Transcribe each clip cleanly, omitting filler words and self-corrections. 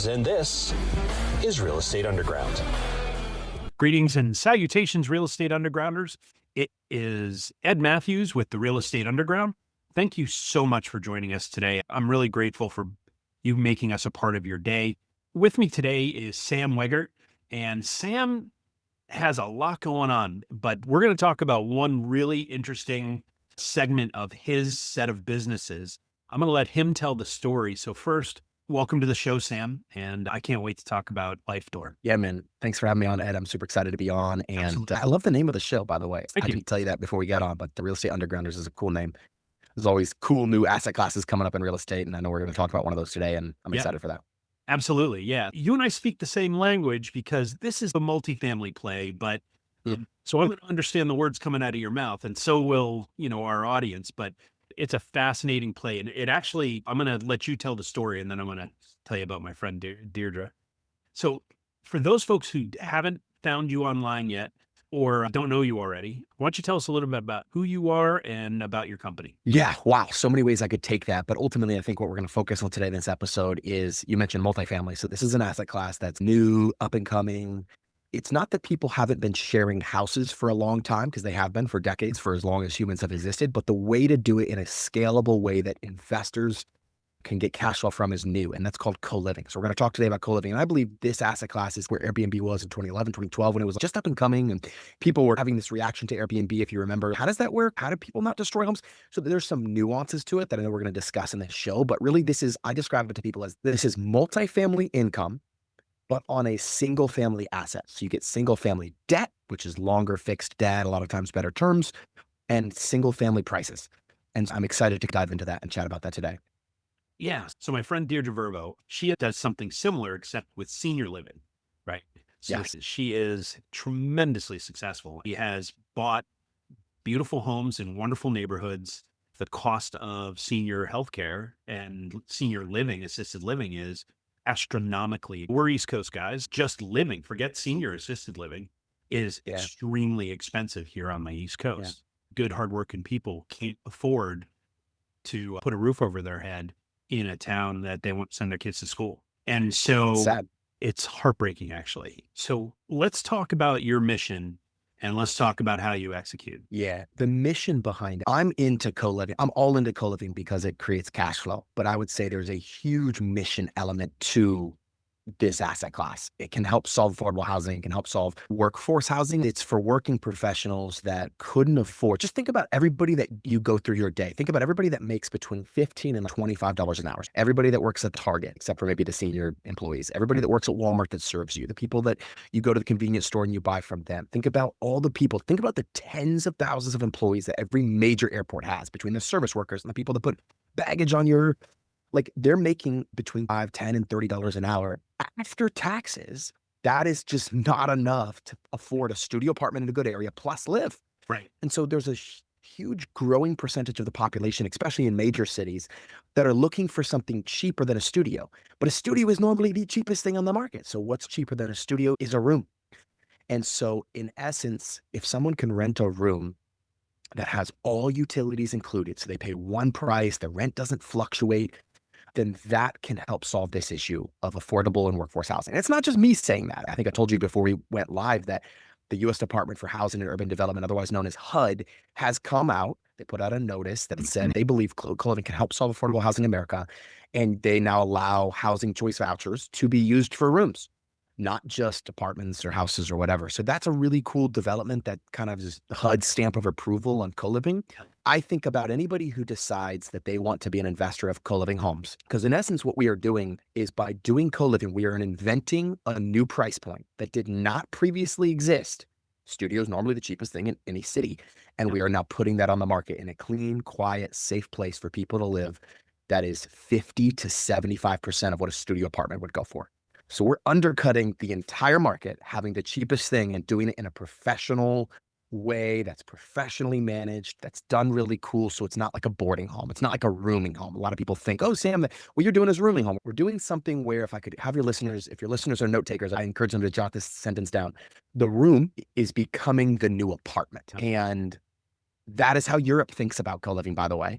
And this is Real Estate Underground. Greetings and salutations, Real Estate Undergrounders. It is Ed Mathews with the Real Estate Underground. Thank you so much for joining us today. I'm really grateful for you making us a part of your day. With me today is Sam Wegert, and Sam has a lot going on, but we're going to talk about one really interesting segment of his set of businesses. I'm going to let him tell the story. So first, welcome to the show, Sam, and I can't wait to talk about Life Door. Yeah, man. Thanks for having me on, Ed. I'm super excited to be on. And Absolutely. I love the name of the show, by the way. Thank I you. didn't tell you that before we got on, but the Real Estate Undergrounders is a cool name. There's always cool new asset classes coming up in real estate, and I know we're going to talk about one of those today, and I'm excited for that. Absolutely. Yeah. You and I speak the same language because this is a multifamily play, but so I'm going to understand the words coming out of your mouth, and so will, our audience, but it's a fascinating play. And it actually, I'm going to let you tell the story, and then I'm going to tell you about my friend Deirdre. So for those folks who haven't found you online yet, or don't know you already, why don't you tell us a little bit about who you are and about your company? Yeah. Wow. So many ways I could take that. But ultimately, I think what we're going to focus on today in this episode is, you mentioned multifamily. So this is an asset class that's new, up and coming. It's not that people haven't been sharing houses for a long time, because they have been for decades, for as long as humans have existed. But the way to do it in a scalable way that investors can get cash flow from is new, and that's called co-living. So we're going to talk today about co-living. And I believe this asset class is where Airbnb was in 2011, 2012, when it was just up and coming, and people were having this reaction to Airbnb, if you remember. How does that work? How do people not destroy homes? So there's some nuances to it that I know we're going to discuss in this show, but really I describe it to people as, this is multifamily income, but on a single family asset. So you get single family debt, which is longer fixed debt, a lot of times better terms, and single family prices. And I'm excited to dive into that and chat about that today. Yeah. So my friend Deirdre Verbo, she does something similar, except with senior living, right? So Yes. She is tremendously successful. She has bought beautiful homes in wonderful neighborhoods. The cost of senior healthcare and senior living, assisted living, is astronomically. We're East Coast guys. Just living, forget senior assisted living, is extremely expensive here on the East Coast. Good, hardworking people can't afford to put a roof over their head in a town that they won't send their kids to school. And so Sad. It's heartbreaking, actually. So let's talk about your mission, and let's talk about how you execute. Yeah. The mission behind it. I'm into co-living. I'm all into co-living because it creates cash flow. But I would say there's a huge mission element to this asset class. It can help solve affordable housing. It can help solve workforce housing. It's for working professionals that couldn't afford. Just think about everybody that you go through your day. Think about everybody that makes between $15 and $25 an hour. Everybody that works at Target, except for maybe the senior employees. Everybody that works at Walmart that serves you. The people that you go to the convenience store and you buy from them. Think about all the people. Think about the tens of thousands of employees that every major airport has, between the service workers and the people that put baggage on your, they're making between $5, $10, and $30 an hour after taxes. That is just not enough to afford a studio apartment in a good area plus live. Right. And so there's a huge growing percentage of the population, especially in major cities, that are looking for something cheaper than a studio. But a studio is normally the cheapest thing on the market. So what's cheaper than a studio is a room. And so in essence, if someone can rent a room that has all utilities included, so they pay one price, the rent doesn't fluctuate, then that can help solve this issue of affordable and workforce housing. And it's not just me saying that. I think I told you before we went live that the U.S. Department for Housing and Urban Development, otherwise known as HUD, has come out. They put out a notice that said they believe co-living can help solve affordable housing in America. And they now allow housing choice vouchers to be used for rooms, not just apartments or houses or whatever. So that's a really cool development that kind of is HUD's stamp of approval on co-living. I think about anybody who decides that they want to be an investor of co-living homes, because in essence, what we are doing is, by doing co-living, we are inventing a new price point that did not previously exist. Studio is normally the cheapest thing in any city. And we are now putting that on the market in a clean, quiet, safe place for people to live that is 50 to 75% of what a studio apartment would go for. So we're undercutting the entire market, having the cheapest thing and doing it in a professional way that's professionally managed, that's done really cool. So it's not like a boarding home. It's not like a rooming home. A lot of people think, oh, Sam, what you're doing is a rooming home. We're doing something where, if I could have your listeners, if your listeners are note takers, I encourage them to jot this sentence down. The room is becoming the new apartment. And that is how Europe thinks about co-living, by the way.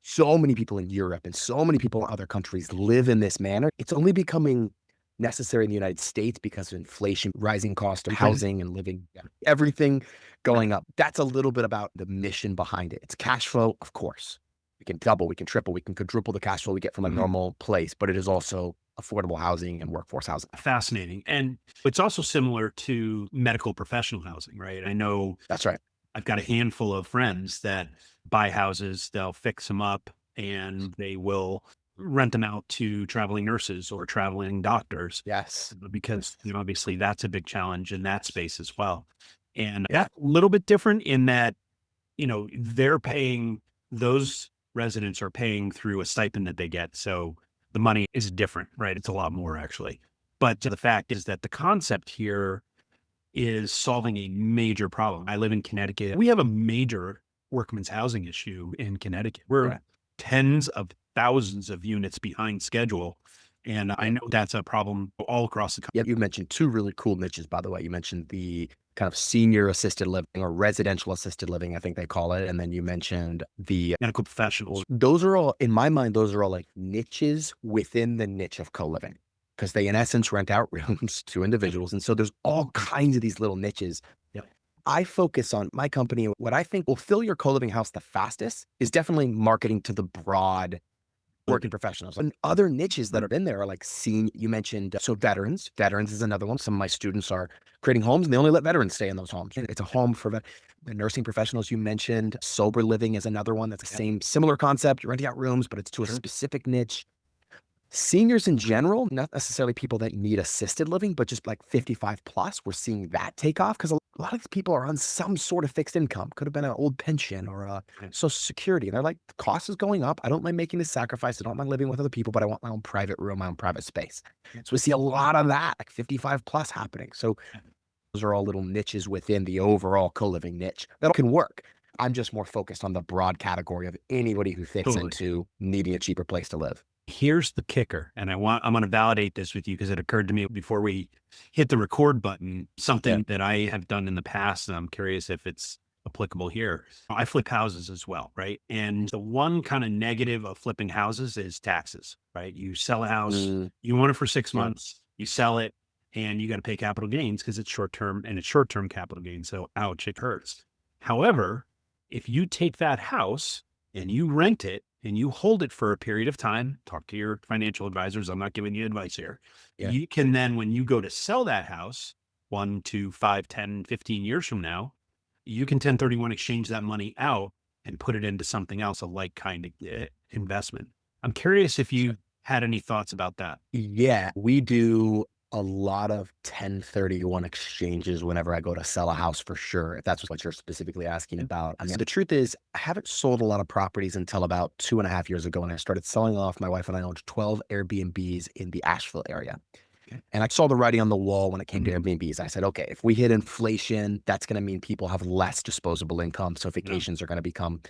so many people in Europe and so many people in other countries live in this manner. It's only becoming necessary in the United States because of inflation, rising cost of housing and living, everything going up. That's a little bit about the mission behind it. It's cash flow, of course. We can double, we can triple, we can quadruple the cash flow we get from a normal place, but it is also affordable housing and workforce housing. Fascinating. And it's also similar to medical professional housing, right? I know That's right. I've got a handful of friends that buy houses, they'll fix them up and they will rent them out to traveling nurses or traveling doctors. Yes. Because obviously that's a big challenge in that space as well. And a little bit different in that, they're paying, those residents are paying through a stipend that they get. So the money is different, right? It's a lot more actually. But the fact is that the concept here is solving a major problem. I live in Connecticut. We have a major workman's housing issue in Connecticut. We're tens of thousands of units behind schedule. And I know that's a problem all across the country. Yeah, you mentioned two really cool niches, by the way. You mentioned the kind of senior assisted living or residential assisted living, I think they call it. And then you mentioned the medical professionals. Those are all, in my mind, those are all like niches within the niche of co-living, because they in essence rent out rooms to individuals. And so there's all kinds of these little niches. I focus on my company. What I think will fill your co-living house the fastest is definitely marketing to the broad working professionals. And other niches that are in there are like you mentioned, so veterans. Veterans is another one. Some of my students are creating homes and they only let veterans stay in those homes. It's a home for the nursing professionals you mentioned. Sober living is another one that's the similar concept. You're renting out rooms, but it's to a specific niche. Seniors in general, not necessarily people that need assisted living, but just like 55 plus, we're seeing that take off because a lot of these people are on some sort of fixed income. Could have been an old pension or a social security. And they're like, the cost is going up. I don't mind making this sacrifice. I don't mind living with other people, but I want my own private room, my own private space. So we see a lot of that, like 55 plus happening. So those are all little niches within the overall co-living niche that can work. I'm just more focused on the broad category of anybody who fits into needing a cheaper place to live. Here's the kicker. And I'm going to validate this with you because it occurred to me before we hit the record button, something that I have done in the past. And I'm curious if it's applicable here. I flip houses as well, right? And the one kind of negative of flipping houses is taxes, right? You sell a house, you own it for 6 months, you sell it, and you got to pay capital gains because it's short-term and it's short-term capital gains. So ouch, it hurts. However, if you take that house and you rent it, and you hold it for a period of time, talk to your financial advisors. I'm not giving you advice here. You can then, when you go to sell that house 1 to 5, 10, 15 years from now, you can 1031 exchange that money out and put it into something else, a like kind of investment. I'm curious if you had any thoughts about that. Yeah, we do a lot of 1031 exchanges whenever I go to sell a house for sure, if that's what you're specifically asking about. I mean, the truth is, I haven't sold a lot of properties until about 2.5 years ago when I started selling off. My wife and I owned 12 Airbnbs in the Asheville area. And I saw the writing on the wall when it came to Airbnbs. I said, okay, if we hit inflation, that's going to mean people have less disposable income. So vacations are going to become,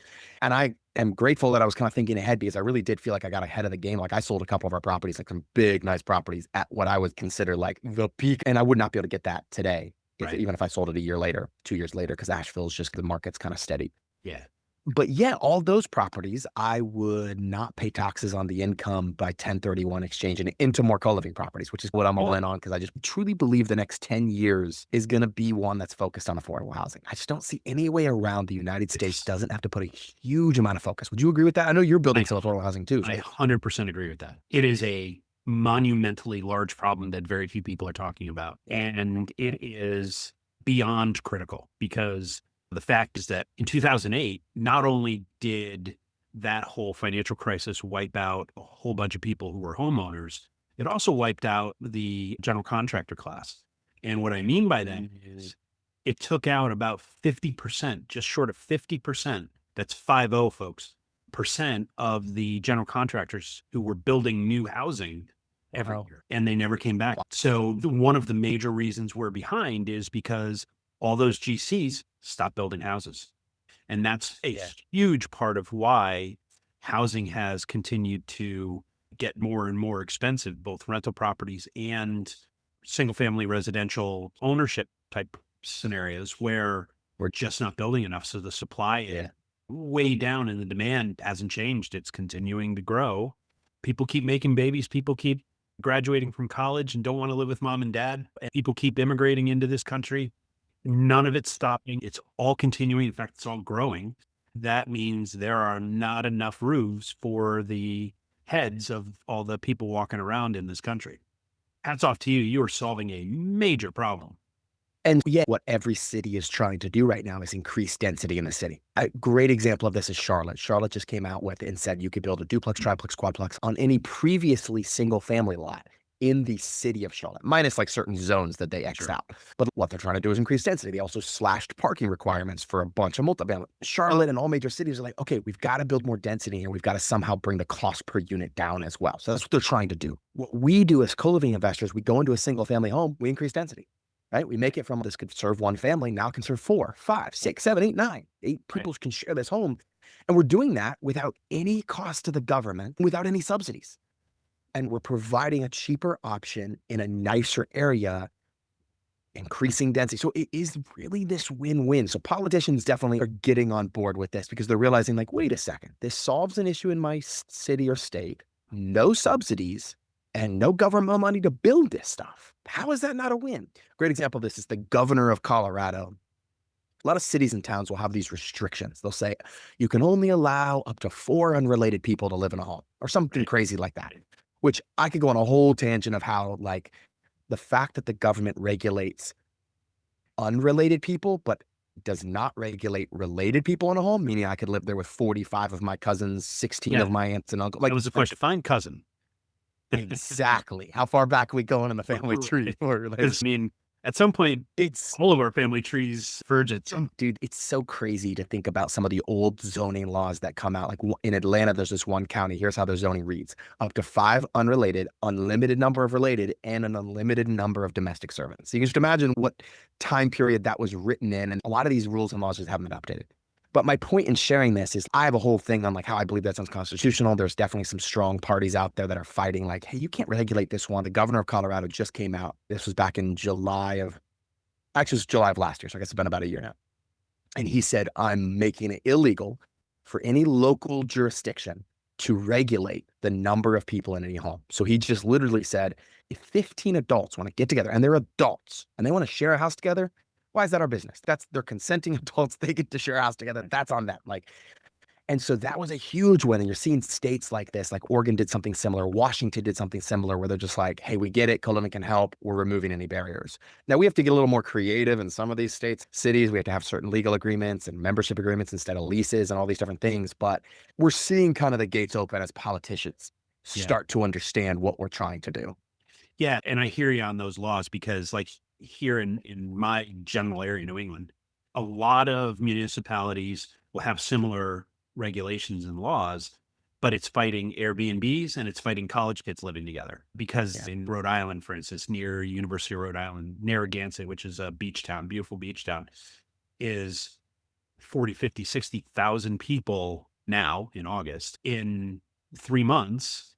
and I am grateful that I was kind of thinking ahead because I really did feel like I got ahead of the game. Like I sold a couple of our properties, like some big, nice properties at what I would consider like the peak. And I would not be able to get that today, even if I sold it a year later, 2 years later, because Asheville's just, the market's kind of steady. But yeah, all those properties, I would not pay taxes on the income by 1031 exchanging it into more co-living properties, which is what I'm all in on because I just truly believe the next 10 years is going to be one that's focused on affordable housing. I just don't see any way around the United States doesn't have to put a huge amount of focus. Would you agree with that? I know you're building some affordable housing too. I 100% agree with that. It is a monumentally large problem that very few people are talking about. And it is beyond critical because the fact is that in 2008, not only did that whole financial crisis wipe out a whole bunch of people who were homeowners, it also wiped out the general contractor class. And what I mean by that is it took out about 50%, just short of 50%, that's 50 folks, percent of the general contractors who were building new housing every year. And they never came back. So one of the major reasons we're behind is because all those GCs stopped building houses. And that's a huge part of why housing has continued to get more and more expensive, both rental properties and single family residential ownership type scenarios where we're just not building enough. So the supply way down and the demand hasn't changed. It's continuing to grow. People keep making babies. People keep graduating from college and don't want to live with mom and dad. And people keep immigrating into this country. None of it's stopping. It's all continuing. In fact, it's all growing. That means there are not enough roofs for the heads of all the people walking around in this country. Hats off to you. You are solving a major problem. And yet what every city is trying to do right now is increase density in the city. A great example of this is Charlotte. Charlotte just came out with and said you could build a duplex, triplex, quadplex on any previously single family lot in the city of Charlotte, minus like certain zones that they X'd out. But what they're trying to do is increase density. They also slashed parking requirements for a bunch of multifamily. Charlotte and all major cities are like, okay, we've got to build more density here. We've got to somehow bring the cost per unit down as well. So that's what they're trying to do. What we do as co-living investors, we go into a single family home, we increase density. Right? We make it from this could serve one family, now can serve 4, 5, 6, 7, 8, 9. 8 people can share this home. And we're doing that without any cost to the government, without any subsidies. And we're providing a cheaper option in a nicer area, increasing density. So it is really this win-win. So politicians definitely are getting on board with this because they're realizing like, wait a second, this solves an issue in my city or state, no subsidies, and no government money to build this stuff. How is that not a win? Great example of this is the governor of Colorado. A lot of cities and towns will have these restrictions. They'll say you can only allow up to 4 unrelated people to live in a home or something crazy like that, which I could go on a whole tangent of how like the fact that the government regulates unrelated people, but does not regulate related people in a home, meaning I could live there with 45 of my cousins, 16 of my aunts and uncles. Like, it was a question. Find cousin. Exactly. How far back are we going in the family tree? I mean, at some point, it's all of our family trees verge at some. Dude, it's so crazy to think about some of the old zoning laws that come out. Like in Atlanta, there's this one county. Here's how their zoning reads: up to 5 unrelated, unlimited number of related, and an unlimited number of domestic servants. So you can just imagine what time period that was written in. And a lot of these rules and laws just haven't been updated. But my point in sharing this is I have a whole thing on like how I believe that's unconstitutional. There's definitely some strong parties out there that are fighting like, hey, you can't regulate this one. The governor of Colorado just came out. This was back in July of last year. So I guess it's been about a year now. And he said, I'm making it illegal for any local jurisdiction to regulate the number of people in any home. So he just literally said, if 15 adults want to get together and they're adults and they want to share a house together, why is that our business? They're consenting adults. They get to share a house together. That's on them. And so that was a huge win. And you're seeing states like this, like Oregon did something similar. Washington did something similar where they're just like, hey, we get it. Co-living can help. We're removing any barriers. Now we have to get a little more creative in some of these cities. We have to have certain legal agreements and membership agreements instead of leases and all these different things. But we're seeing kind of the gates open as politicians start to understand what we're trying to do. Yeah. And I hear you on those laws because like here in my general area, New England, a lot of municipalities will have similar regulations and laws, but it's fighting Airbnbs and it's fighting college kids living together. Because in Rhode Island, for instance, near University of Rhode Island, Narragansett, which is a beach town, beautiful beach town, is 40, 50, 60,000 people now in August. In 3 months,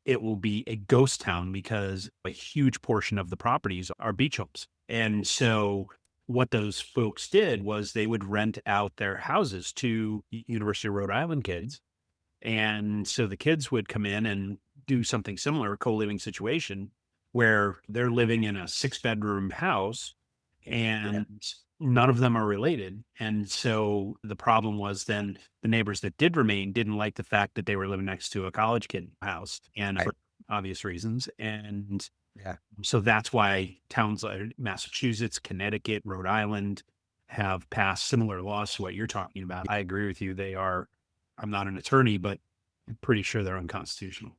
it will be a ghost town because a huge portion of the properties are beach homes. And so what those folks did was they would rent out their houses to University of Rhode Island kids. And so the kids would come in and do something similar, a co-living situation where they're living in a 6-bedroom house and none of them are related. And so the problem was then the neighbors that did remain didn't like the fact that they were living next to a college kid house and for obvious reasons. And so that's why towns like Massachusetts, Connecticut, Rhode Island have passed similar laws to what you're talking about. I agree with you. I'm not an attorney, but I'm pretty sure they're unconstitutional.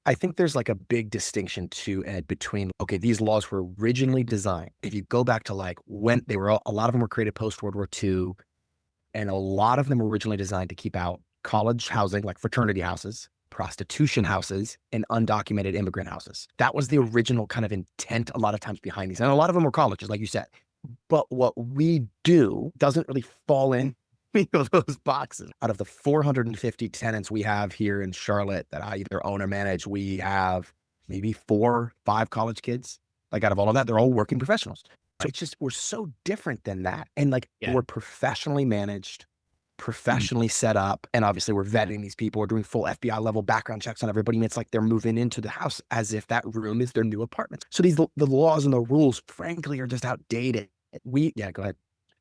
I think there's like a big distinction too, Ed, between, okay, these laws were originally designed. If you go back to like when a lot of them were created post World War II, and a lot of them were originally designed to keep out college housing, like fraternity houses, prostitution houses, and undocumented immigrant houses. That was the original kind of intent a lot of times behind these. And a lot of them were colleges, like you said. But what we do doesn't really fall in those boxes. Out of the 450 tenants we have here in Charlotte that I either own or manage, we have maybe 4, 5 college kids. Like out of all of that, they're all working professionals. So it's just, we're so different than that. And like we're professionally managed. professionally set up. And obviously we're vetting these people. We're doing full FBI level background checks on everybody. And it's like they're moving into the house as if that room is their new apartment. So the laws and the rules, frankly, are just outdated. Go ahead.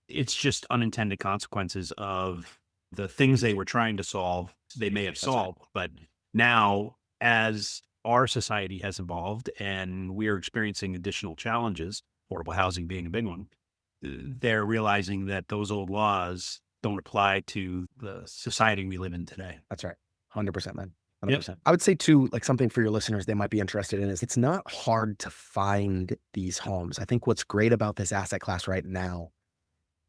It's just unintended consequences of the things they were trying to solve. They may have solved, but now as our society has evolved and we're experiencing additional challenges, affordable housing being a big one, they're realizing that those old laws don't apply to the society we live in today. That's right. 100%, man. 100%. Yep. I would say too, like something for your listeners they might be interested in is it's not hard to find these homes. I think what's great about this asset class right now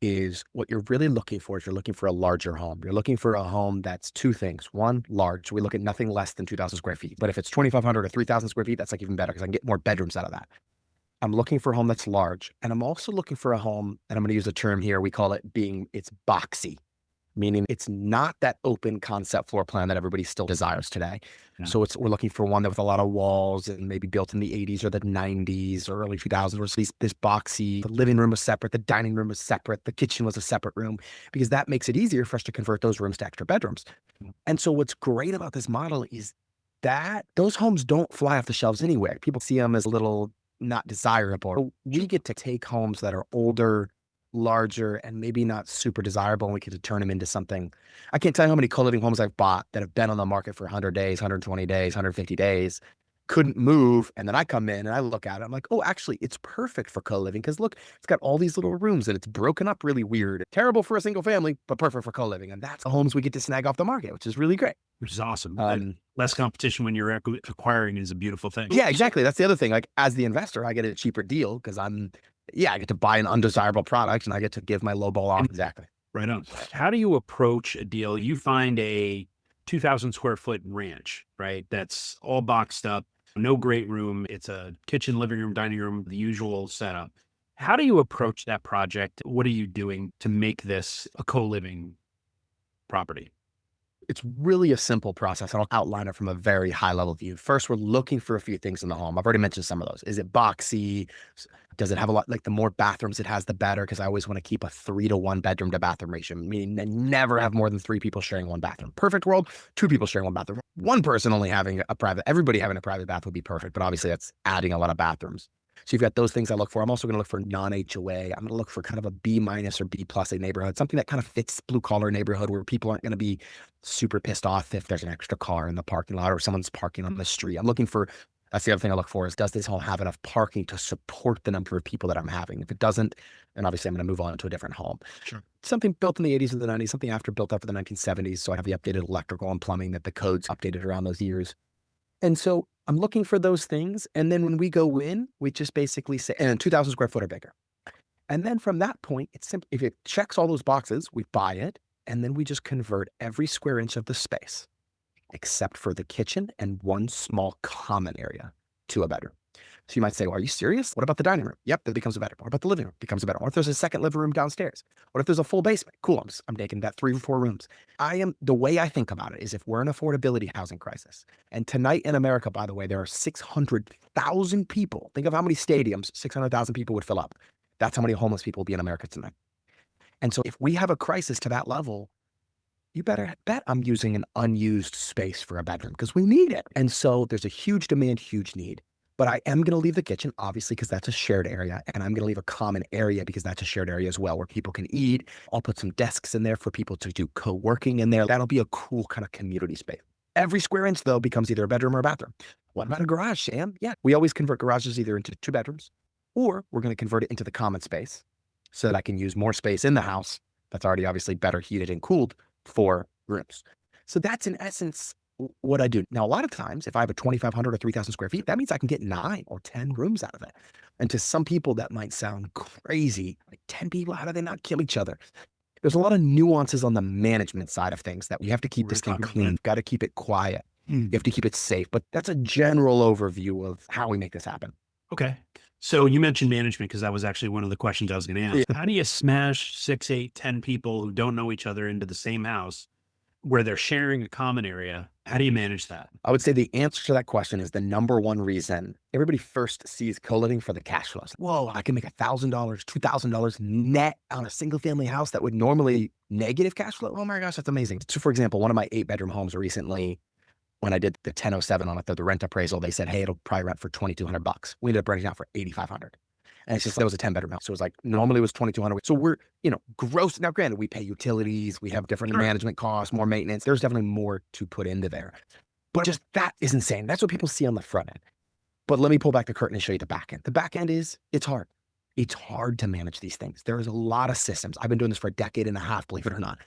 is what you're really looking for is you're looking for a larger home. You're looking for a home that's two things. One, large. We look at nothing less than 2,000 square feet. But if it's 2,500 or 3,000 square feet, that's like even better because I can get more bedrooms out of that. I'm looking for a home that's large. And I'm also looking for a home, and I'm going to use a term here, we call it's boxy, meaning it's not that open concept floor plan that everybody still desires today. Yeah. So we're looking for one that with a lot of walls and maybe built in the 80s or the 90s or early 2000s, where this boxy, the living room was separate, the dining room was separate, the kitchen was a separate room, because that makes it easier for us to convert those rooms to extra bedrooms. Yeah. And so what's great about this model is that those homes don't fly off the shelves anywhere. People see them as a little not desirable. We get to take homes that are older, larger, and maybe not super desirable, and we get to turn them into something. I can't tell you how many co-living homes I've bought that have been on the market for 100 days, 120 days, 150 days, couldn't move. And then I come in and I look at it. I'm like, oh, actually, it's perfect for co-living because look, it's got all these little rooms and it's broken up really weird. Terrible for a single family, but perfect for co-living. And that's the homes we get to snag off the market, which is really great. Which is awesome. Less competition when you're acquiring is a beautiful thing. Yeah, exactly. That's the other thing. Like as the investor, I get a cheaper deal because I get to buy an undesirable product and I get to give my low ball off. Exactly. Right on. How do you approach a deal? You find a 2,000 square foot ranch, right? That's all boxed up, no great room. It's a kitchen, living room, dining room, the usual setup. How do you approach that project? What are you doing to make this a co-living property? It's really a simple process. I'll outline it from a very high level view. First, we're looking for a few things in the home. I've already mentioned some of those. Is it boxy? Does it have a lot, like the more bathrooms it has, the better? Because I always want to keep a 3-to-1 bedroom to bathroom ratio, meaning I never have more than 3 people sharing one bathroom. Perfect world, 2 people sharing one bathroom. One person only having everybody having a private bath would be perfect, but obviously that's adding a lot of bathrooms. So you've got those things I look for. I'm also going to look for non-HOA. I'm going to look for kind of a B- or B+ a neighborhood, something that kind of fits blue collar neighborhood where people aren't going to be super pissed off if there's an extra car in the parking lot or someone's parking on the street. That's the other thing I look for is, does this home have enough parking to support the number of people that I'm having? If it doesn't, then obviously I'm going to move on to a different home. Sure. Something built in the 80s or the 90s, something after built after the 1970s. So I have the updated electrical and plumbing that the codes updated around those years. And so I'm looking for those things. And then when we go in, we just basically say, and 2,000 square foot or bigger. And then from that point, it's simple. If it checks all those boxes, we buy it. And then we just convert every square inch of the space, except for the kitchen and one small common area, to a bedroom. So you might say, well, are you serious? What about the dining room? Yep, that becomes a bedroom. What about the living room? Becomes a bedroom. What if there's a second living room downstairs? What if there's a full basement? Cool, I'm taking that 3 or 4 rooms. The way I think about it is if we're in an affordability housing crisis, and tonight in America, by the way, there are 600,000 people. Think of how many stadiums 600,000 people would fill up. That's how many homeless people will be in America tonight. And so if we have a crisis to that level, you better bet I'm using an unused space for a bedroom because we need it. And so there's a huge demand, huge need. But I am going to leave the kitchen, obviously, because that's a shared area. And I'm going to leave a common area because that's a shared area as well, where people can eat. I'll put some desks in there for people to do co-working in there. That'll be a cool kind of community space. Every square inch, though, becomes either a bedroom or a bathroom. What about a garage, Sam? Yeah, we always convert garages either into 2 bedrooms, or we're going to convert it into the common space so that I can use more space in the house that's already obviously better heated and cooled for rooms. So that's in essence what I do. Now, a lot of times, if I have a 2,500 or 3,000 square feet, that means I can get 9 or 10 rooms out of it. And to some people, that might sound crazy. Like 10 people, how do they not kill each other? There's a lot of nuances on the management side of things that we have to keep this thing clean. Got to keep it quiet. You have to keep it safe. But that's a general overview of how we make this happen. Okay. So you mentioned management because that was actually one of the questions I was going to ask. Yeah. How do you smash 6, 8, 10 people who don't know each other into the same house where they're sharing a common area. How do you manage that? I would say the answer to that question is the number one reason everybody first sees co-living for the cash flows. Whoa, I can make $1,000, $2,000 net on a single family house that would normally negative cash flow. Oh my gosh, that's amazing. So for example, one of my 8-bedroom homes recently, when I did the 1007 on it, the rent appraisal, they said, hey, it'll probably rent for $2,200. We ended up renting out for $8,500. And it's just, that was a 10-bedroom house. So it was like, normally it was $2,200. So we're, gross. Now, granted, we pay utilities, we have different management costs, more maintenance. There's definitely more to put into there. But just that is insane. That's what people see on the front end. But let me pull back the curtain and show you the back end. The back end it's hard. It's hard to manage these things. There is a lot of systems. I've been doing this for a decade and a half, believe it or not.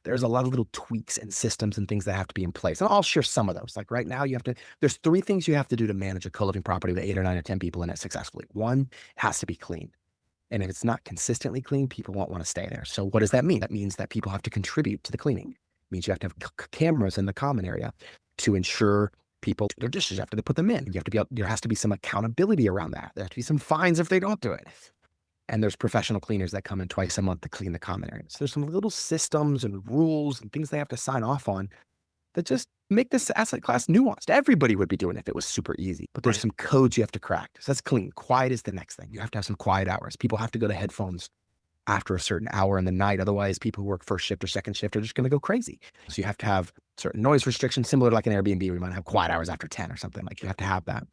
There's a lot of little tweaks and systems and things that have to be in place. And I'll share some of those. Like right now, there's 3 things you have to do to manage a co-living property with 8 or 9 or 10 people in it successfully. 1, it has to be clean. And if it's not consistently clean, people won't want to stay there. So what does that mean? That means that people have to contribute to the cleaning. It means you have to have cameras in the common area to ensure people do their dishes after they put them in. There has to be some accountability around that. There have to be some fines if they don't do it. And there's professional cleaners that come in twice a month to clean the common areas. So there's some little systems and rules and things they have to sign off on that just make this asset class nuanced. Everybody would be doing it if it was super easy, but there's some codes you have to crack. So that's clean. Quiet is the next thing. You have to have some quiet hours. People have to go to headphones after a certain hour in the night. Otherwise, people who work first shift or second shift are just going to go crazy. So you have to have certain noise restrictions, similar to like an Airbnb, we might have quiet hours after 10 or something. Like you have to have that.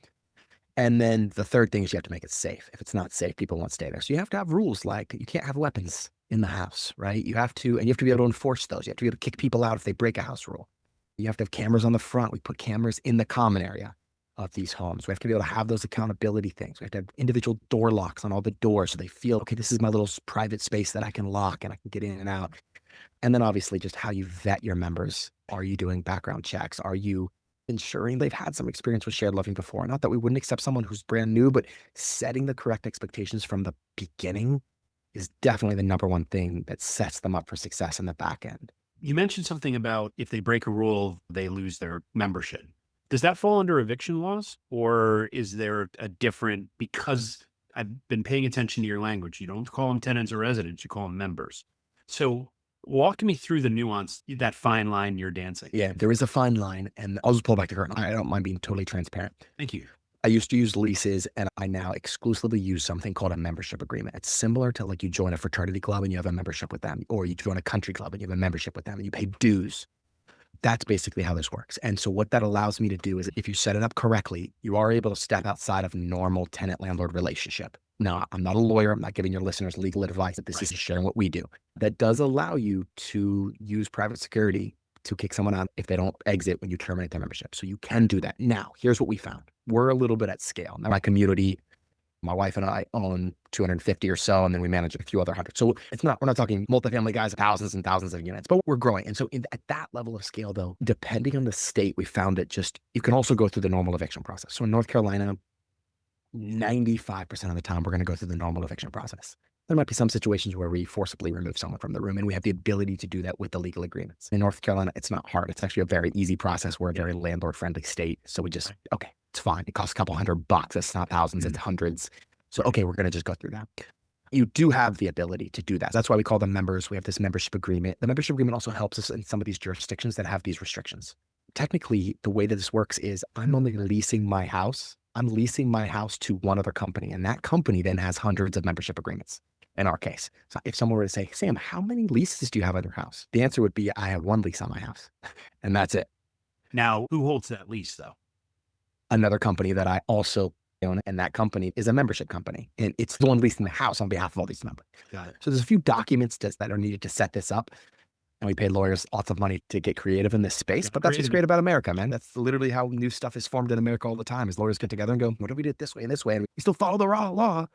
And then the third thing is you have to make it safe. If it's not safe, people won't stay there. So you have to have rules like you can't have weapons in the house, right? You have to be able to enforce those. You have to be able to kick people out if they break a house rule. You have to have cameras on the front. We put cameras in the common area of these homes. We have to be able to have those accountability things. We have to have individual door locks on all the doors so they feel, okay, this is my little private space that I can lock and I can get in and out. And then obviously just how you vet your members. Are you doing background checks? Are you ensuring they've had some experience with shared living before? Not that we wouldn't accept someone who's brand new, but setting the correct expectations from the beginning is definitely the number one thing that sets them up for success in the back end. You mentioned something about if they break a rule, they lose their membership. Does that fall under eviction laws, or is there a different, because I've been paying attention to your language, you don't call them tenants or residents, you call them members. So walk me through the nuance, that fine line you're dancing. Yeah, there is a fine line, and I'll just pull back the curtain. I don't mind being totally transparent. Thank you. I used to use leases, and I now exclusively use something called a membership agreement. It's similar to like you join a fraternity club and you have a membership with them, or you join a country club and you have a membership with them and you pay dues. That's basically how this works. And so what that allows me to do is if you set it up correctly, you are able to step outside of normal tenant-landlord relationship. Now, I'm not a lawyer. I'm not giving your listeners legal advice. This is sharing what we do. That does allow you to use private security to kick someone out if they don't exit when you terminate their membership. So you can do that. Now, here's what we found. We're a little bit at scale. Now, my community, my wife and I own 250 or so, and then we manage a few other hundred. So we're not talking multifamily guys, thousands and thousands of units, but we're growing. And so at that level of scale, though, depending on the state, we found it you can also go through the normal eviction process. So in North Carolina, 95% of the time, we're going to go through the normal eviction process. There might be some situations where we forcibly remove someone from the room, and we have the ability to do that with the legal agreements. In North Carolina, it's not hard. It's actually a very easy process. We're a very landlord-friendly state. So we just, okay, it's fine. It costs a couple $100. It's not thousands, it's hundreds. So, okay, we're going to just go through that. You do have the ability to do that. That's why we call them members. We have this membership agreement. The membership agreement also helps us in some of these jurisdictions that have these restrictions. Technically, the way that this works is I'm only leasing my house. I'm leasing my house to one other company, and that company then has hundreds of membership agreements. In our case, so if someone were to say, Sam, how many leases do you have on your house? The answer would be, I have one lease on my house, and that's it. Now, who holds that lease, though? Another company that I also own, and that company is a membership company, and it's the one leasing the house on behalf of all these members. Got it. So there's a few documents that are needed to set this up, and we pay lawyers lots of money to get creative in this space, but that's what's great about America, man. That's literally how new stuff is formed in America all the time, is lawyers get together and go, what if we did this way and this way? And we still follow the raw law,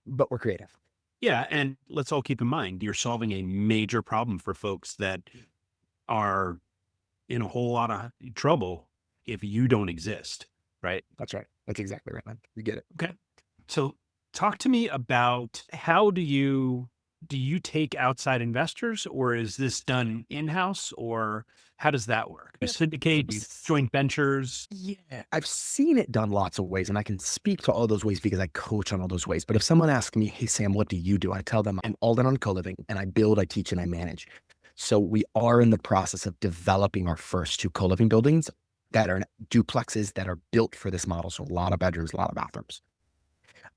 but we're creative. Yeah. And let's all keep in mind, you're solving a major problem for folks that are in a whole lot of trouble if you don't exist, right? That's right. That's exactly right, man. You get it. Okay. So talk to me about how do you take outside investors, or is this done in-house, or how does that work? Syndicate, joint ventures? Yeah, I've seen it done lots of ways, and I can speak to all those ways because I coach on all those ways. But if someone asks me, hey, Sam, what do you do? I tell them I'm all in on co-living, and I build, I teach, and I manage. So we are in the process of developing our first 2 co-living buildings that are duplexes that are built for this model. So a lot of bedrooms, a lot of bathrooms.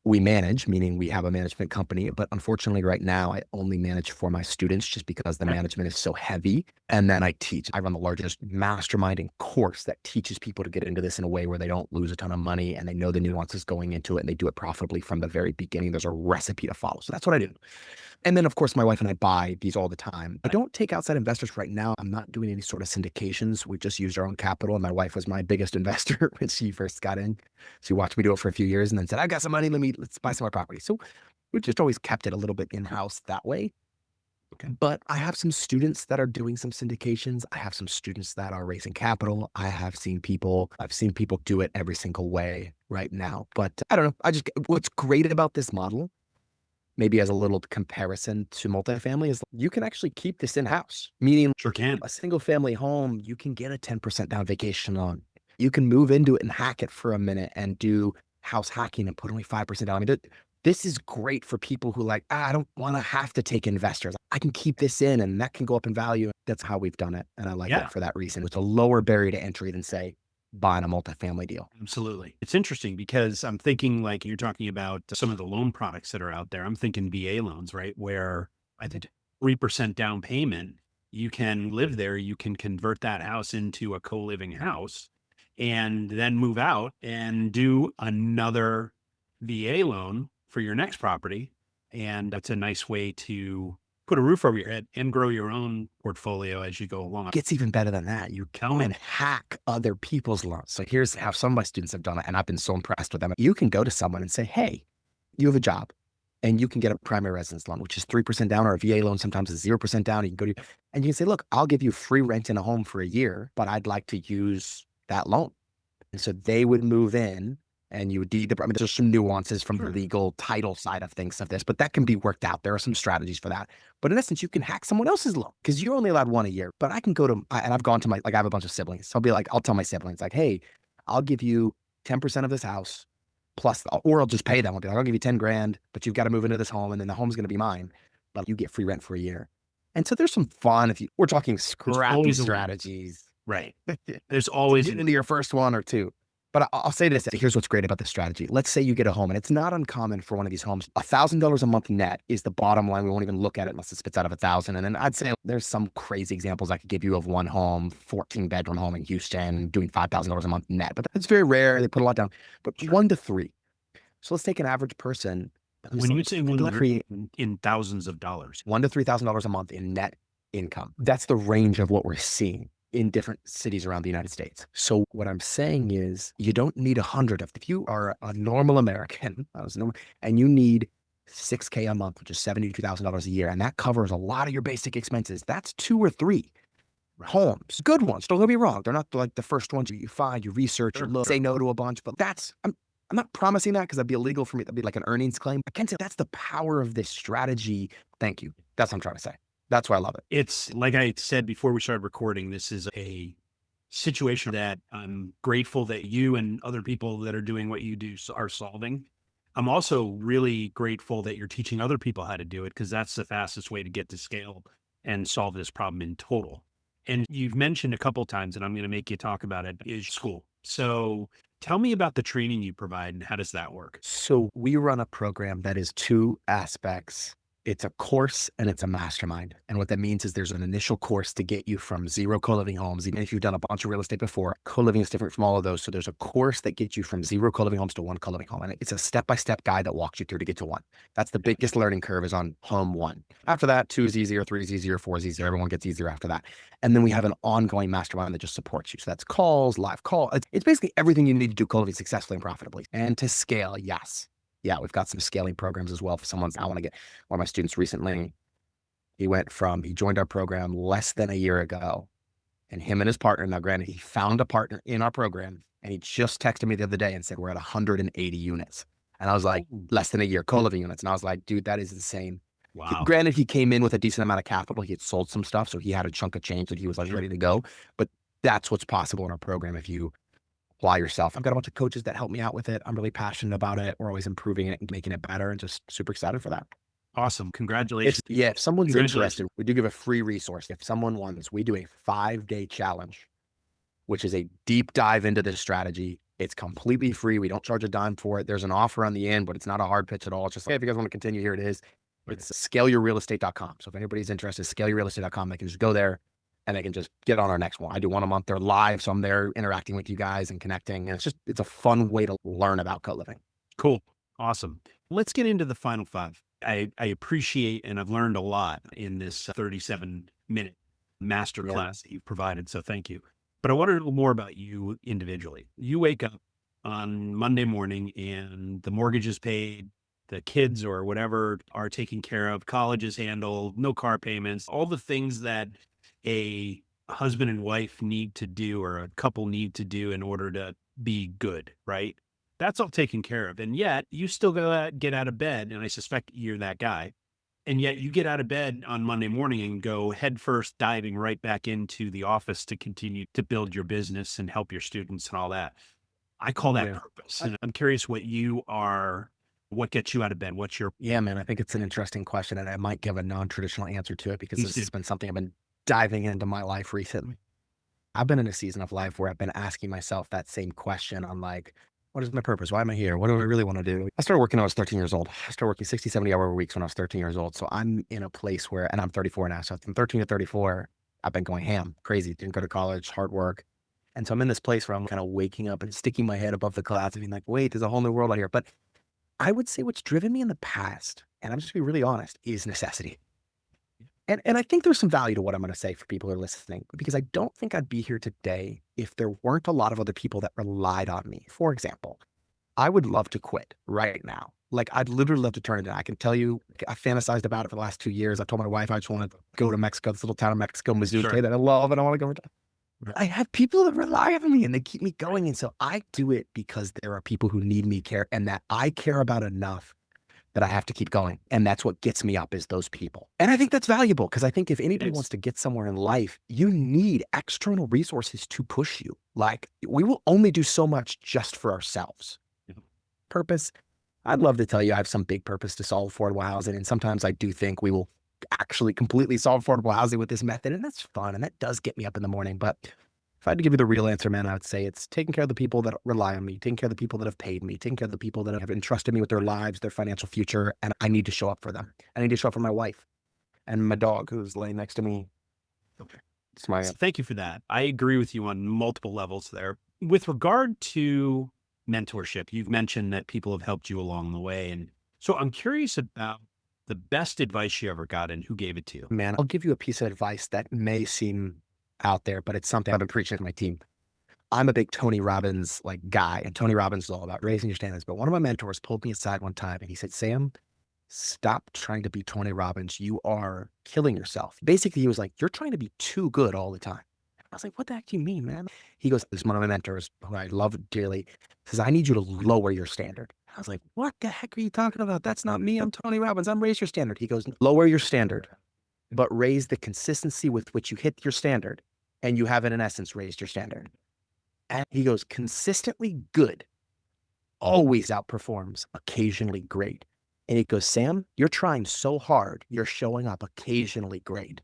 We manage, meaning we have a management company, but unfortunately right now I only manage for my students just because the management is so heavy. And then I teach. I run the largest masterminding course that teaches people to get into this in a way where they don't lose a ton of money and they know the nuances going into it and they do it profitably from the very beginning. There's a recipe to follow. So that's what I do. And then, of course, my wife and I buy these all the time. I don't take outside investors right now. I'm not doing any sort of syndications. We've just used our own capital. And my wife was my biggest investor when she first got in. She watched me do it for a few years and then said, I got some money. Let's buy some more property. So we just always kept it a little bit in-house that way. Okay. But I have some students that are doing some syndications. I have some students that are raising capital. I've seen people do it every single way right now. But I don't know. What's great about this model, maybe as a little comparison to multifamily, is you can actually keep this in-house, meaning Sure can. a single family home, you can get a 10% down vacation loan. You can move into it and hack it for a minute and do house hacking and put only 5% down. I mean, this is great for people who I don't want to have to take investors. I can keep this in and that can go up in value. That's how we've done it. And I like it for that reason. It's a lower barrier to entry than, say, buying a multifamily deal. Absolutely. It's interesting because I'm thinking, like, you're talking about some of the loan products that are out there. I'm thinking VA loans, right? Where I think 3% down payment, you can live there, you can convert that house into a co-living house and then move out and do another VA loan for your next property. And that's a nice way to put a roof over your head and grow your own portfolio as you go along. It gets even better than that. You come and hack other people's loans. So here's how some of my students have done it, and I've been so impressed with them. You can go to someone and say, hey, you have a job and you can get a primary residence loan, which is 3% down, or a VA loan sometimes is 0% down. You can go to, and you can say, look, I'll give you free rent in a home for a year, but I'd like to use that loan. And so they would move in and you would deed the, I mean, there's some nuances from the legal title side of things of this, but that can be worked out. There are some strategies for that. But in essence, you can hack someone else's loan because you're only allowed one a year. But I can go to, and I've gone to I have a bunch of siblings. So I'll tell my siblings hey, I'll give you 10% of this house plus, or I'll just pay them. I'll be like, I'll give you 10 grand, but you've got to move into this home and then the home's going to be mine, but you get free rent for a year. And so there's some fun we're talking scrappy strategies. Right. There's always get into your first one or two. But I'll say this, here's what's great about this strategy. Let's say you get a home, and it's not uncommon for one of these homes. $1,000 a month net is the bottom line. We won't even look at it unless it spits out of 1,000. And then I'd say there's some crazy examples I could give you of one home, 14-bedroom home in Houston, doing $5,000 a month net. But that's very rare. They put a lot down. But 1 to 3. So let's take an average person. When you say 1 to 3 in thousands of dollars, $1,000 to $3,000 a month in net income. That's the range of what we're seeing in different cities around the United States. So what I'm saying is you don't need 100 of, if you are a normal American, and you need $6,000 a month, which is $72,000 a year, and that covers a lot of your basic expenses, that's 2 or 3 homes. Good ones, don't get me wrong. They're not like the first ones you find, you research, you look, say no to a bunch, but I'm not promising that because that'd be illegal for me. That'd be like an earnings claim. I can say that's the power of this strategy. Thank you. That's what I'm trying to say. That's why I love it. It's like I said before we started recording, this is a situation that I'm grateful that you and other people that are doing what you do are solving. I'm also really grateful that you're teaching other people how to do it because that's the fastest way to get to scale and solve this problem in total. And you've mentioned a couple of times, and I'm going to make you talk about it, is school. So tell me about the training you provide and how does that work? So we run a program that is 2 aspects. It's a course and it's a mastermind. And what that means is there's an initial course to get you from 0 co-living homes. Even if you've done a bunch of real estate before, co-living is different from all of those. So there's a course that gets you from 0 co-living homes to 1 co-living home. And it's a step-by-step guide that walks you through to get to 1. That's the biggest learning curve is on home 1. After that, 2 is easier, 3 is easier, 4 is easier. Everyone gets easier after that. And then we have an ongoing mastermind that just supports you. So that's calls, live call. It's basically everything you need to do co-living successfully and profitably. And to scale, yes. Yeah, we've got some scaling programs as well. For one of my students recently, he joined our program less than a year ago, and him and his partner, now granted, he found a partner in our program, and he just texted me the other day and said, we're at 180 units. And I was like, less than a year, co-living units. And I was like, dude, that is insane. Wow. Granted, he came in with a decent amount of capital. He had sold some stuff, so he had a chunk of change that he was ready to go. But that's what's possible in our program if you apply yourself. I've got a bunch of coaches that help me out with it. I'm really passionate about it. We're always improving it and making it better and just super excited for that. Awesome. Congratulations. If someone's Congratulations. interested, we do give a free resource. If someone wants, we do a 5-day challenge, which is a deep dive into this strategy. It's completely free. We don't charge a dime for it. There's an offer on the end, but it's not a hard pitch at all. It's just, hey, if you guys want to continue, here it is. It's scaleyourrealestate.com. So if anybody's interested, scaleyourrealestate.com, they can just go there and they can just get on our next one. I do one a month. They're live. So I'm there interacting with you guys and connecting. And it's a fun way to learn about co-living. Cool. Awesome. Let's get into the final 5. I appreciate, and I've learned a lot in this 37-minute masterclass that you've provided. So thank you. But I want to know more about you individually. You wake up on Monday morning and the mortgage is paid, the kids or whatever are taken care of, college is handled, no car payments, all the things that a husband and wife need to do or a couple need to do in order to be good, right? That's all taken care of. And yet you still gotta get out of bed. And I suspect you're that guy. And yet you get out of bed on Monday morning and go headfirst diving right back into the office to continue to build your business and help your students and all that. I call that purpose. And I'm curious what gets you out of bed? What's your... Yeah, man, I think it's an interesting question, and I might give a non-traditional answer to it because this has been something I've been diving into my life recently. I've been in a season of life where I've been asking myself that same question on like, what is my purpose? Why am I here? What do I really want to do? I started working when I was 13 years old. I started working 60, 70 hour weeks when I was 13 years old. So I'm in a place where, and I'm 34 now. So from 13 to 34, I've been going ham, crazy. Didn't go to college, hard work. And so I'm in this place where I'm kind of waking up and sticking my head above the clouds and being like, wait, there's a whole new world out here. But I would say what's driven me in the past, and I'm just gonna be really honest, is necessity. And I think there's some value to what I'm going to say for people who are listening, because I don't think I'd be here today if there weren't a lot of other people that relied on me. For example, I would love to quit right now. Like I'd literally love to turn it in. I can tell you, I fantasized about it for the last 2 years. I told my wife I just want to go to Mexico, this little town of Mexico, Missouri, that I love, and I want to go. I have people that rely on me and they keep me going. And so I do it because there are people who need me care and that I care about enough that I have to keep going. And that's what gets me up is those people. And I think that's valuable because I think if anybody wants to get somewhere in life, you need external resources to push you. Like we will only do so much just for ourselves. Purpose. I'd love to tell you I have some big purpose to solve affordable housing. And sometimes I do think we will actually completely solve affordable housing with this method. And that's fun. And that does get me up in the morning. But if I had to give you the real answer, man, I would say it's taking care of the people that rely on me, taking care of the people that have paid me, taking care of the people that have entrusted me with their lives, their financial future. And I need to show up for them. I need to show up for my wife and my dog who's laying next to me. Okay. So thank you for that. I agree with you on multiple levels there. With regard to mentorship, you've mentioned that people have helped you along the way. And so I'm curious about the best advice you ever got and who gave it to you. Man, I'll give you a piece of advice that may seem out there, but it's something I've been preaching to my team. I'm a big Tony Robbins guy, and Tony Robbins is all about raising your standards. But one of my mentors pulled me aside one time and he said, Sam, stop trying to be Tony Robbins. You are killing yourself. Basically, he was like, you're trying to be too good all the time. I was like, what the heck do you mean, man? He goes, this is one of my mentors who I love dearly, says, I need you to lower your standard. I was like, what the heck are you talking about? That's not me. I'm Tony Robbins. I'm raise your standard. He goes, lower your standard, but raise the consistency with which you hit your standard. And you haven't, in essence, raised your standard. And he goes, consistently good always outperforms occasionally great. And he goes, Sam, you're trying so hard. You're showing up occasionally great.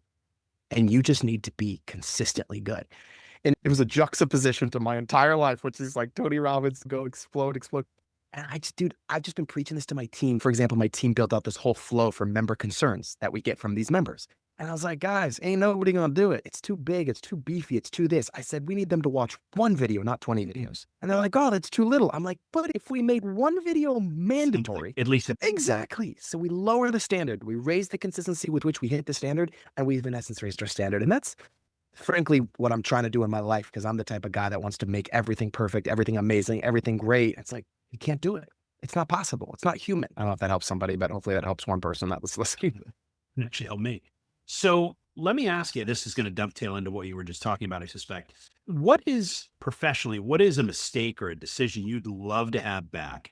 And you just need to be consistently good. And it was a juxtaposition to my entire life, which is like Tony Robbins, go explode, explode. And I've just been preaching this to my team. For example, my team built out this whole flow for member concerns that we get from these members. And I was like, guys, ain't nobody gonna do it. It's too big, it's too beefy, it's too this. I said, we need them to watch one video, not 20 videos. And they're like, oh, that's too little. I'm like, but if we made one video mandatory, at least exactly. So we lower the standard, we raise the consistency with which we hit the standard, and we've in essence raised our standard. And that's frankly what I'm trying to do in my life, because I'm the type of guy that wants to make everything perfect, everything amazing, everything great. It's like, you can't do it. It's not possible. It's not human. I don't know if that helps somebody, but hopefully that helps one person that was listening. It actually helped me. So let me ask you, this is going to dovetail into what you were just talking about, I suspect. What is a mistake or a decision you'd love to have back?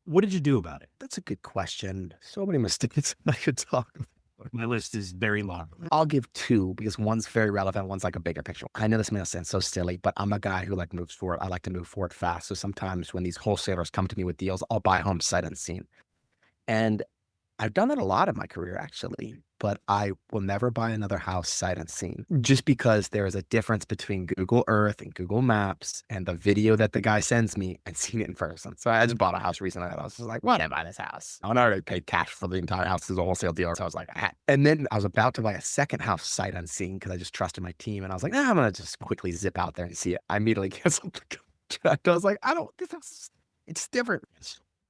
What did you do about it? That's a good question. So many mistakes I could talk about. My list is very long. I'll give two because one's very relevant. One's like a bigger picture. I know this may sound so silly, but I'm a guy who moves forward. I like to move forward fast. So sometimes when these wholesalers come to me with deals, I'll buy homes sight unseen. And I've done that a lot in my career, actually, but I will never buy another house sight unseen just because there is a difference between Google Earth and Google Maps and the video that the guy sends me and seeing it in person. So I just bought a house recently and I was just like, why did I buy this house? I already paid cash for the entire house as a wholesale deal. So I was like, ah. And then I was about to buy a second house sight unseen because I just trusted my team. And I was like, I'm going to just quickly zip out there and see it. I immediately canceled the contract. I was like, this house, it's different.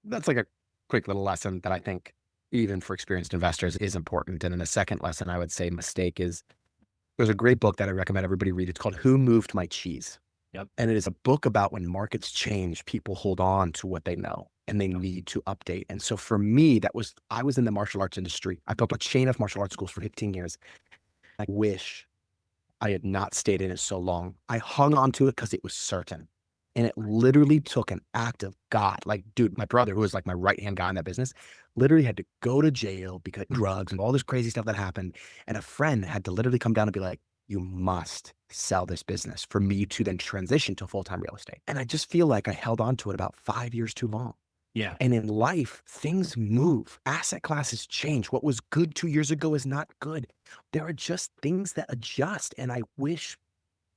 That's like a quick little lesson that I think even for experienced investors is important. And then a second lesson I would say mistake is there's a great book that I recommend everybody read. It's called Who Moved My Cheese? Yep. And it is a book about when markets change, people hold on to what they know and they need to update. And so for me, I was in the martial arts industry. I built a chain of martial arts schools for 15 years. I wish I had not stayed in it so long. I hung on to it because it was certain. And it literally took an act of God. Like, dude, my brother, who was like my right-hand guy in that business, literally had to go to jail because of drugs and all this crazy stuff that happened. And a friend had to literally come down and be like, you must sell this business for me to then transition to full-time real estate. And I just feel like I held on to it about 5 years too long. Yeah. And in life, things move. Asset classes change. What was good 2 years ago is not good. There are just things that adjust. And I wish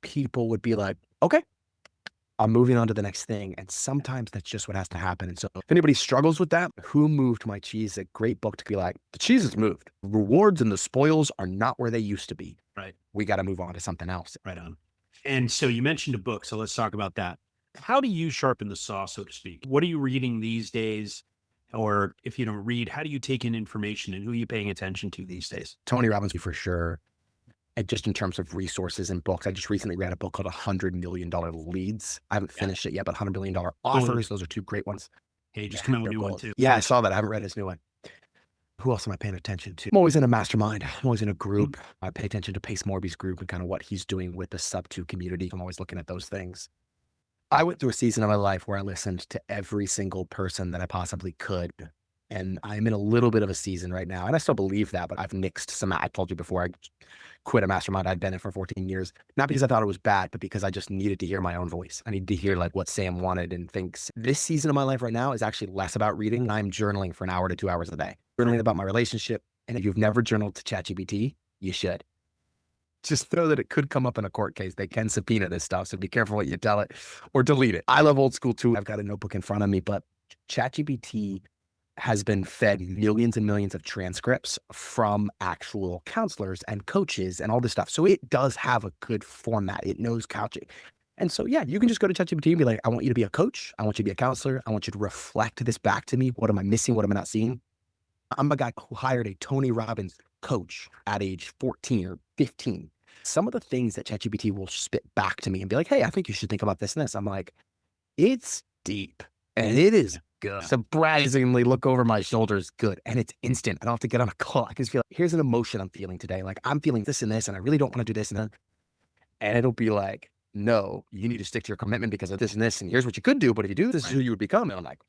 people would be like, okay, I'm moving on to the next thing. And sometimes that's just what has to happen. And so if anybody struggles with that, Who Moved My Cheese? A great book to be like, the cheese has moved. Rewards and the spoils are not where they used to be. Right. We got to move on to something else. Right on. And so you mentioned a book, so let's talk about that. How do you sharpen the saw, so to speak? What are you reading these days? Or if you don't read, how do you take in information and who are you paying attention to these days? Tony Robbins for sure. And just in terms of resources and books, I just recently read a book called $100 Million Leads. I haven't finished it yet, but $100 Million Offers. Those are two great ones. Hey, just come out with a new one gold. too. Yeah, I saw that. I haven't read his new one. Who else am I paying attention to? I'm always in a mastermind. I'm always in a group. I pay attention to Pace Morby's group and kind of what he's doing with the sub-2 community. I'm always looking at those things. I went through a season of my life where I listened to every single person that I possibly could. And I'm in a little bit of a season right now. And I still believe that, but I've nixed some. I told you before, I quit a mastermind I'd been in for 14 years. Not because I thought it was bad, but because I just needed to hear my own voice. I needed to hear like what Sam wanted and thinks. This season of my life right now is actually less about reading. I'm journaling for an hour to 2 hours a day. Journaling about my relationship. And if you've never journaled to ChatGPT, you should. Just know that it could come up in a court case. They can subpoena this stuff. So be careful what you tell it or delete it. I love old school too. I've got a notebook in front of me, but ChatGPT has been fed millions and millions of transcripts from actual counselors and coaches and all this stuff. So it does have a good format. It knows coaching. And so, yeah, you can just go to ChatGPT and be like, I want you to be a coach. I want you to be a counselor. I want you to reflect this back to me. What am I missing? What am I not seeing? I'm a guy who hired a Tony Robbins coach at age 14 or 15. Some of the things that ChatGPT will spit back to me and be like, hey, I think you should think about this and this. I'm like, it's deep and it is good. Surprisingly, look over my shoulders, good. And it's instant. I don't have to get on a call. I can just feel like, here's an emotion I'm feeling today. Like I'm feeling this and this, and I really don't want to do this and that. And it'll be like, no, you need to stick to your commitment because of this and this. And here's what you could do. But if you do, this is who you would become. And I'm like,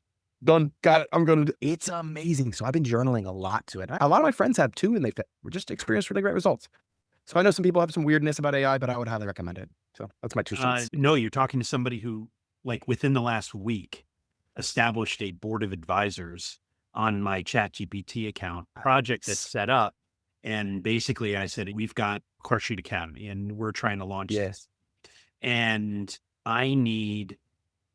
done, got it. I'm going to do it. It's amazing. So I've been journaling a lot to it. A lot of my friends have too, and they've just experienced really great results. So I know some people have some weirdness about AI, but I would highly recommend it. So that's my 2 cents. No, you're talking to somebody who, like within the last week, established a board of advisors on my ChatGPT account project that's set up. And basically I said, we've got Car Street Academy and we're trying to launch this. And I need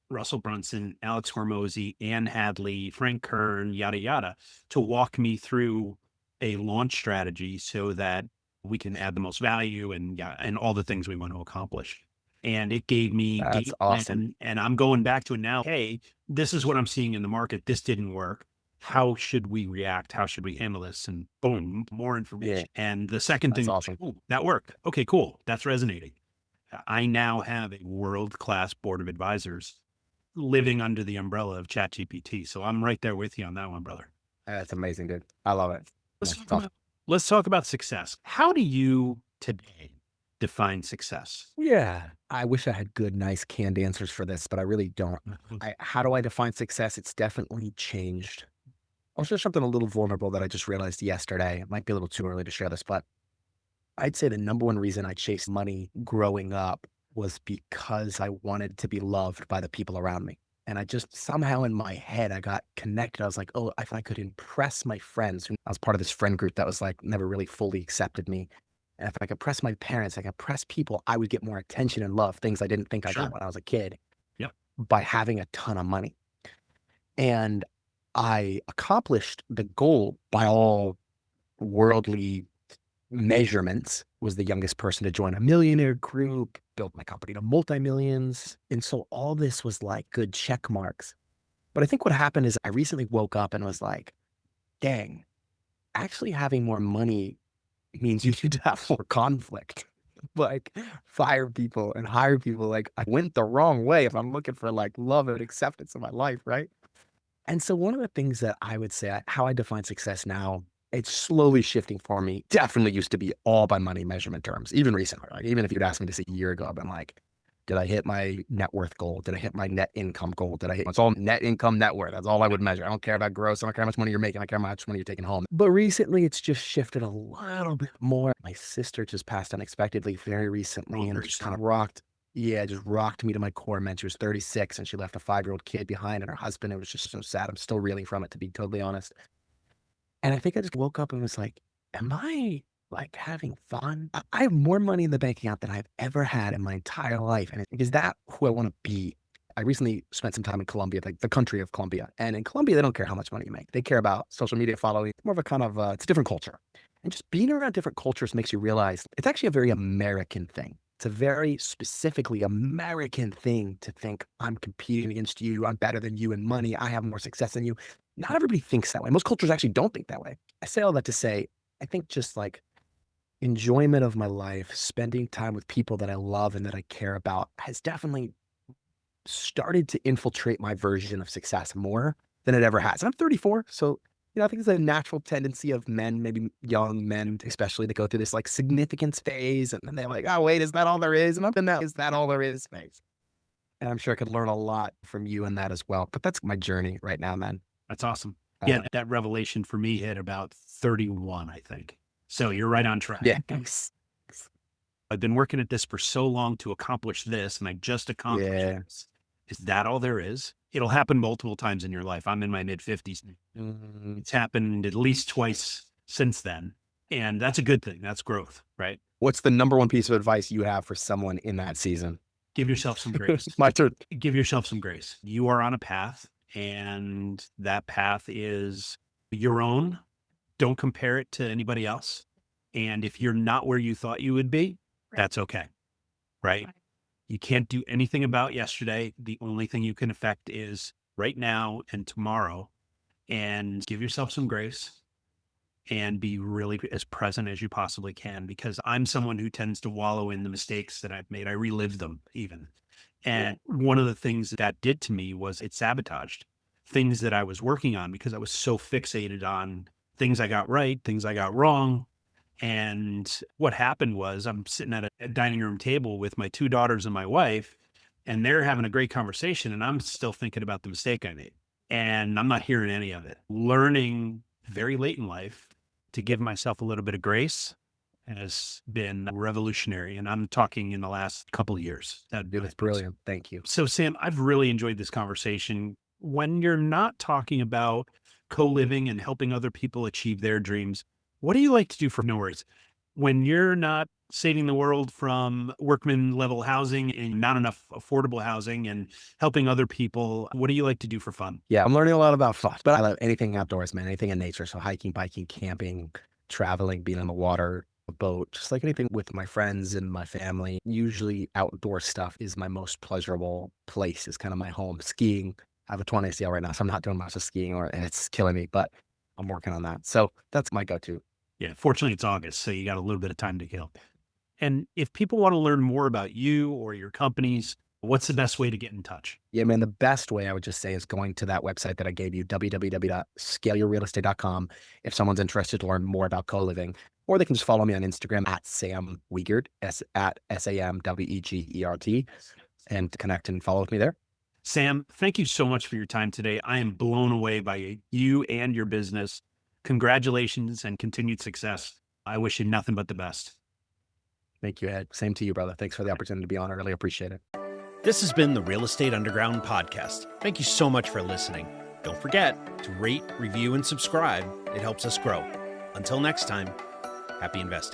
Russell Brunson, Alex Hormozy, Ann Hadley, Frank Kern, yada, yada, to walk me through a launch strategy so that we can add the most value and all the things we want to accomplish. And it gave me That's awesome. And I'm going back to it now. Hey, this is what I'm seeing in the market. This didn't work. How should we react? How should we handle this? And boom, more information. Yeah. And the second thing, awesome. Oh, that worked. Okay, cool. That's resonating. I now have a world-class board of advisors living under the umbrella of ChatGPT. So I'm right there with you on that one, brother. That's amazing, dude. I love it. Let's talk about success. How do you today define success? Yeah. I wish I had good, nice, canned answers for this, but I really don't. How do I define success? It's definitely changed. I'll share something a little vulnerable that I just realized yesterday. It might be a little too early to share this, but I'd say the number one reason I chased money growing up was because I wanted to be loved by the people around me. And I just somehow in my head, I got connected. I was like, oh, if I could impress my friends, I was part of this friend group that was like never really fully accepted me. And if I could press my parents, I could press people, I would get more attention and love, things I didn't think I got Sure. when I was a kid Yep. by having a ton of money. And I accomplished the goal by all worldly measurements, was the youngest person to join a millionaire group, built my company to multi-millions. And so all this was like good check marks. But I think what happened is I recently woke up and was like, dang, actually having more money means you need to have more conflict. Like fire people and hire people. Like I went the wrong way if I'm looking for like love and acceptance in my life, right? And so one of the things that I would say, how I define success now, it's slowly shifting for me. Definitely used to be all by money measurement terms, even recently. Like even if you'd asked me this a year ago, I've been like, did I hit my net worth goal? Did I hit my net income goal? Did I hit? It's all net income, net worth. That's all I would measure. I don't care about gross. I don't care how much money you're making. I don't care how much money you're taking home. But recently, it's just shifted a little bit more. My sister just passed unexpectedly very recently, and it just kind of rocked. Yeah, it just rocked me to my core, man. She was 36 and she left a 5-year-old kid behind and her husband. It was just so sad. I'm still reeling from it, to be totally honest. And I think I just woke up and was like, am I like having fun? I have more money in the bank account than I've ever had in my entire life. And is that who I want to be? I recently spent some time in Colombia, like the country of Colombia. And in Colombia, they don't care how much money you make. They care about social media following. More of a kind of, it's a different culture. And just being around different cultures makes you realize it's actually a very American thing. It's a very specifically American thing to think I'm competing against you. I'm better than you in money. I have more success than you. Not everybody thinks that way. Most cultures actually don't think that way. I say all that to say, I think just like enjoyment of my life, spending time with people that I love and that I care about has definitely started to infiltrate my version of success more than it ever has. And I'm 34, so I think it's a natural tendency of men, maybe young men especially, to go through this like significance phase, and then they're like, "Oh, wait, is that all there is?" And I'm in that "is that all there is" phase. And I'm sure I could learn a lot from you in that as well. But that's my journey right now, man. That's awesome. Yeah, that revelation for me hit about 31, I think. So you're right on track. Yeah. I've been working at this for so long to accomplish this, and I just accomplished this. Is that all there is? It'll happen multiple times in your life. I'm in my mid-50s. It's happened at least twice since then. And that's a good thing. That's growth, right? What's the number one piece of advice you have for someone in that season? Give yourself some grace. My turn. Give yourself some grace. You are on a path, and that path is your own. Don't compare it to anybody else. And if you're not where you thought you would be, that's okay, right? You can't do anything about yesterday. The only thing you can affect is right now and tomorrow. And give yourself some grace and be really as present as you possibly can, because I'm someone who tends to wallow in the mistakes that I've made. I relive them even. And one of the things that did to me was it sabotaged things that I was working on because I was so fixated on things I got right, things I got wrong. And what happened was I'm sitting at a dining room table with my 2 daughters and my wife, and they're having a great conversation. And I'm still thinking about the mistake I made. And I'm not hearing any of it. Learning very late in life to give myself a little bit of grace has been revolutionary. And I'm talking in the last couple of years. That's brilliant. Thank you. So, Sam, I've really enjoyed this conversation. When you're not talking about co-living and helping other people achieve their dreams, what do you like to do for no worries? When you're not saving the world from workman level housing and not enough affordable housing and helping other people, what do you like to do for fun? Yeah, I'm learning a lot about fun, but I love anything outdoors, man, anything in nature. So hiking, biking, camping, traveling, being on the water, a boat, just like anything with my friends and my family. Usually outdoor stuff is my most pleasurable place, is kind of my home. Skiing. I have a 20 ACL right now, so I'm not doing much of skiing and it's killing me, but I'm working on that. So that's my go-to. Yeah, fortunately it's August, so you got a little bit of time to kill. And if people want to learn more about you or your companies, what's the best way to get in touch? Yeah, man, the best way I would just say is going to that website that I gave you, www.scaleyourrealestate.com. If someone's interested to learn more about co-living, or they can just follow me on Instagram at Sam Wegert, at SAMWEGERT, and to connect and follow with me there. Sam, thank you so much for your time today. I am blown away by you and your business. Congratulations and continued success. I wish you nothing but the best. Thank you, Ed. Same to you, brother. Thanks for the opportunity to be on. I really appreciate it. This has been the Real Estate Underground podcast. Thank you so much for listening. Don't forget to rate, review, and subscribe. It helps us grow. Until next time, happy investing.